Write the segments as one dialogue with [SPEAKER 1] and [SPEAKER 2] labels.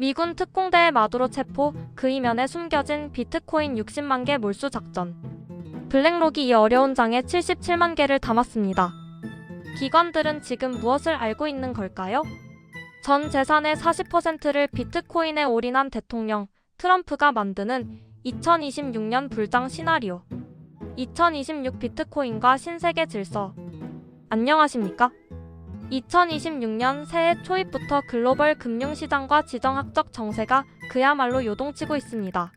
[SPEAKER 1] 미군 특공대의 마두로 체포, 그 이면에 숨겨진 비트코인 60만 개 몰수 작전. 블랙록이 이 어려운 장에 77만 개를 담았습니다. 기관들은 지금 무엇을 알고 있는 걸까요? 전 재산의 40%를 비트코인에 올인한 대통령 트럼프가 만드는 2026년 불장 시나리오. 2026 비트코인과 신세계 질서. 안녕하십니까? 2026년 새해 초입부터 글로벌 금융시장과 지정학적 정세가 그야말로 요동치고 있습니다.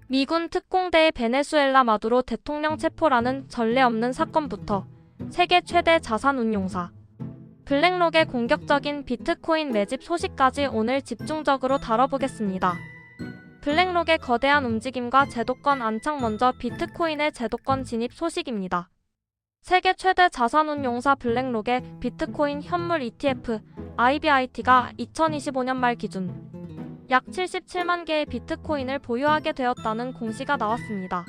[SPEAKER 1] 미군 특공대의 베네수엘라 마두로 대통령 체포라는 전례 없는 사건부터 세계 최대 자산운용사 블랙록의 공격적인 비트코인 매집 소식까지 오늘 집중적으로 다뤄보겠습니다. 블랙록의 거대한 움직임과 제도권 안착. 먼저 비트코인의 제도권 진입 소식입니다. 세계 최대 자산운용사 블랙록의 비트코인 현물 ETF IBIT가 2025년 말 기준 약 77만 개의 비트코인을 보유하게 되었다는 공시가 나왔습니다.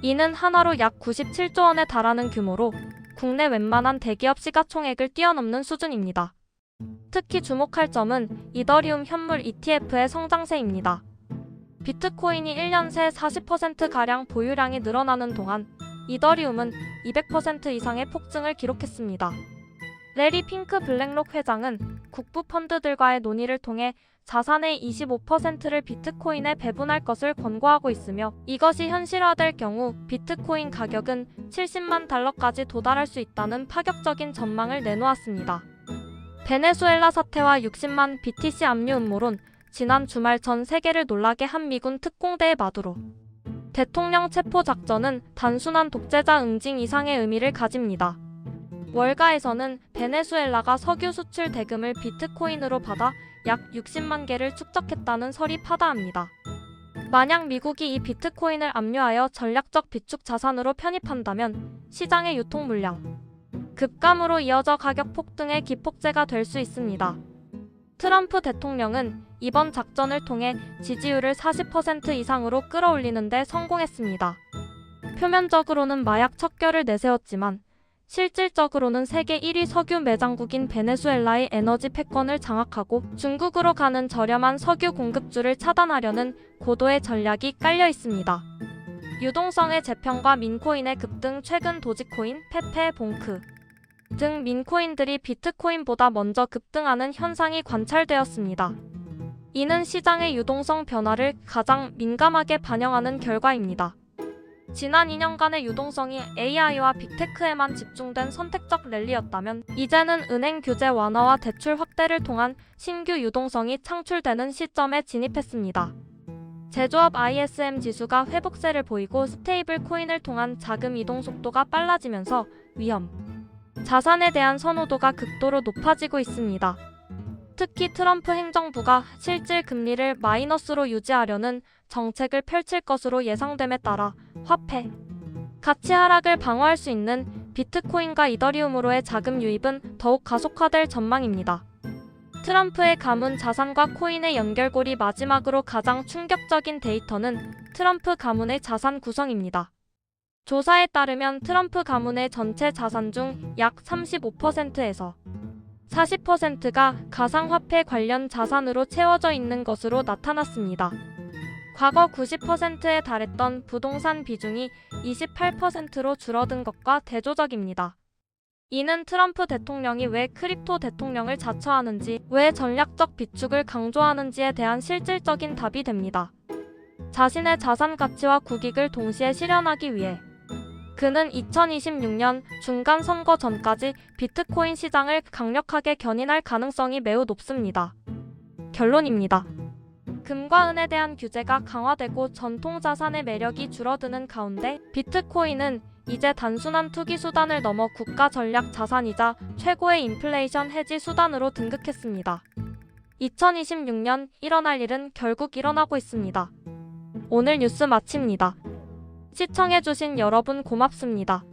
[SPEAKER 1] 이는 하나로 약 97조 원에 달하는 규모로 국내 웬만한 대기업 시가총액을 뛰어넘는 수준입니다. 특히 주목할 점은 이더리움 현물 ETF의 성장세입니다. 비트코인이 1년 새 40%가량 보유량이 늘어나는 동안 이더리움은 200% 이상의 폭증을 기록했습니다. 레리 핑크 블랙록 회장은 국부 펀드들과의 논의를 통해 자산의 25%를 비트코인에 배분할 것을 권고하고 있으며, 이것이 현실화될 경우 비트코인 가격은 70만 달러까지 도달할 수 있다는 파격적인 전망을 내놓았습니다. 베네수엘라 사태와 60만 BTC 압류 음모론. 지난 주말 전 세계를 놀라게 한 미군 특공대의 마두로 대통령 체포 작전은 단순한 독재자 응징 이상의 의미를 가집니다. 월가에서는 베네수엘라가 석유 수출 대금을 비트코인으로 받아 약 60만 개를 축적했다는 설이 파다합니다. 만약 미국이 이 비트코인을 압류하여 전략적 비축 자산으로 편입한다면 시장의 유통 물량 급감으로 이어져 가격 폭등의 기폭제가 될 수 있습니다. 트럼프 대통령은 이번 작전을 통해 지지율을 40% 이상으로 끌어올리는 데 성공했습니다. 표면적으로는 마약 척결을 내세웠지만 실질적으로는 세계 1위 석유 매장국인 베네수엘라의 에너지 패권을 장악하고 중국으로 가는 저렴한 석유 공급줄을 차단하려는 고도의 전략이 깔려 있습니다. 유동성의 재평과 민코인의 급등. 최근 도지코인, 페페, 봉크 등 민코인들이 비트코인보다 먼저 급등하는 현상이 관찰되었습니다. 이는 시장의 유동성 변화를 가장 민감하게 반영하는 결과입니다. 지난 2년간의 유동성이 AI와 빅테크에만 집중된 선택적 랠리였다면, 이제는 은행 규제 완화와 대출 확대를 통한 신규 유동성이 창출되는 시점에 진입했습니다. 제조업 ISM 지수가 회복세를 보이고 스테이블 코인을 통한 자금 이동 속도가 빨라지면서 위험 자산에 대한 선호도가 극도로 높아지고 있습니다. 특히 트럼프 행정부가 실질 금리를 마이너스로 유지하려는 정책을 펼칠 것으로 예상됨에 따라 화폐 가치 하락을 방어할 수 있는 비트코인과 이더리움으로의 자금 유입은 더욱 가속화될 전망입니다. 트럼프의 가문 자산과 코인의 연결고리. 마지막으로 가장 충격적인 데이터는 트럼프 가문의 자산 구성입니다. 조사에 따르면 트럼프 가문의 전체 자산 중 약 35%에서 40%가 가상화폐 관련 자산으로 채워져 있는 것으로 나타났습니다. 과거 90%에 달했던 부동산 비중이 28%로 줄어든 것과 대조적입니다. 이는 트럼프 대통령이 왜 크립토 대통령을 자처하는지, 왜 전략적 비축을 강조하는지에 대한 실질적인 답이 됩니다. 자신의 자산 가치와 국익을 동시에 실현하기 위해 그는 2026년 중간 선거 전까지 비트코인 시장을 강력하게 견인할 가능성이 매우 높습니다. 결론입니다. 금과 은에 대한 규제가 강화되고 전통 자산의 매력이 줄어드는 가운데 비트코인은 이제 단순한 투기 수단을 넘어 국가 전략 자산이자 최고의 인플레이션 해지 수단으로 등극했습니다. 2026년 일어날 일은 결국 일어나고 있습니다. 오늘 뉴스 마칩니다. 시청해주신 여러분 고맙습니다.